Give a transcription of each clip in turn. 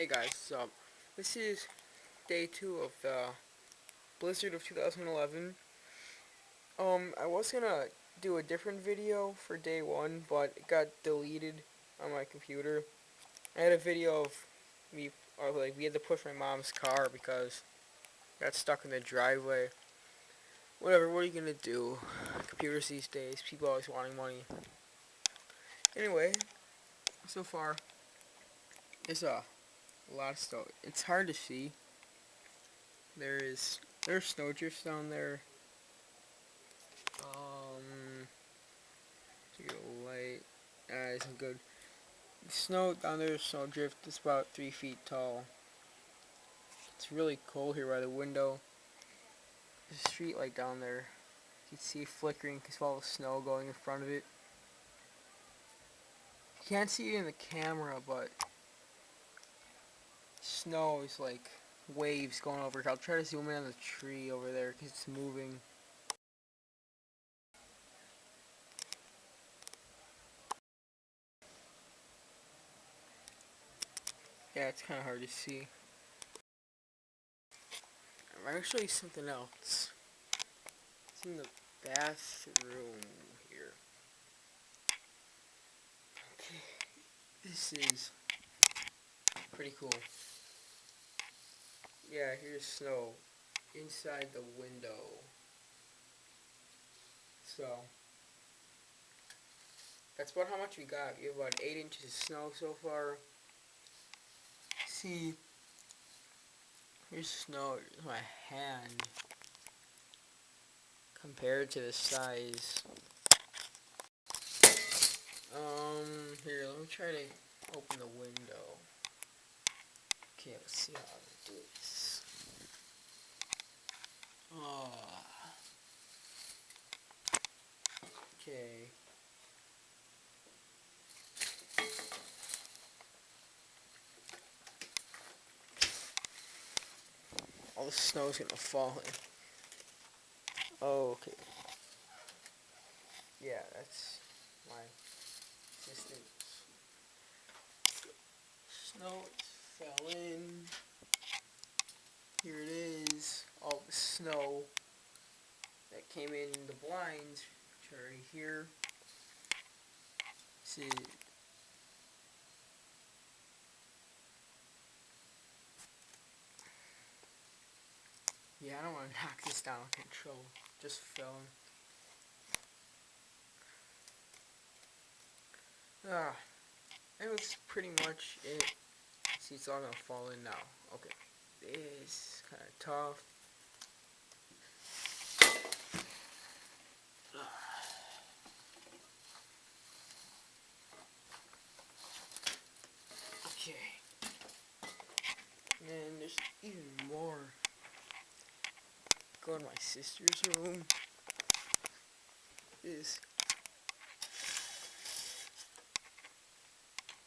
Hey guys, so this is day 2 of the Blizzard of 2011. I was gonna do a different video for day 1, but it got deleted on my computer. I had a video of we had to push my mom's car because it got stuck in the driveway. Whatever, what are you gonna do? Computers these days, people always wanting money. Anyway, so far, there's a lot of stuff. It's hard to see. There's snowdrifts down there. Get a light. Isn't good. The snow down there, snowdrift is about 3 feet tall. It's really cold here by the window. There's a street light down there. You can see it flickering because of all the snow going in front of it. You can't see it in the camera, but snow is like waves going over it. I'll try to zoom in on the tree over there because it's moving. Yeah, it's kind of hard to see. I'm gonna show you something else. It's in the bathroom here. Okay, this is pretty cool. Yeah, here's snow inside the window. So, that's about how much we got. We have about 8 inches of snow so far. See, here's snow. Here's my hand compared to the size. Here, let me try to open the window. Okay, let's see how to do this. Oh. Okay. All the snow's gonna fall in. Oh, okay. Yeah, that's my assistant. Snow fell in. Here it is. All the snow that came in the blinds, which are right here. See. Yeah, I don't want to knock this down with control. Just fell in. That was pretty much it. See, it's all gonna fall in now. Okay. This is kind of tough. Okay. And then there's even more. Go to my sister's room.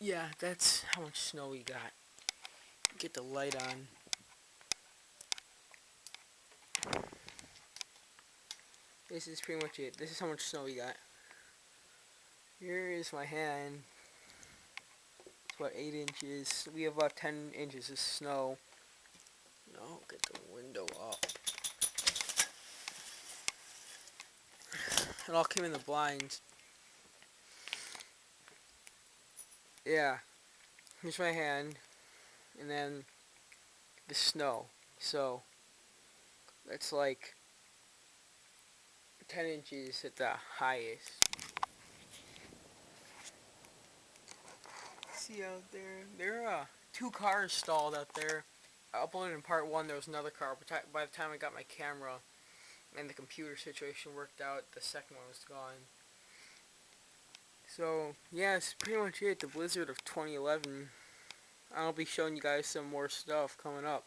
Yeah, that's how much snow we got. Get the light on. This is pretty much it. This is how much snow we got. Here is my hand. It's about 8 inches. We have about 10 inches of snow. No, get the window up. It all came in the blinds. Yeah. Here's my hand. And then the snow. So, that's like 10 inches at the highest. See out there? There are 2 cars stalled out there. I uploaded in part 1, there was another car. But by the time I got my camera and the computer situation worked out, the second one was gone. So, yeah, that's pretty much it. The Blizzard of 2011. I'll be showing you guys some more stuff coming up.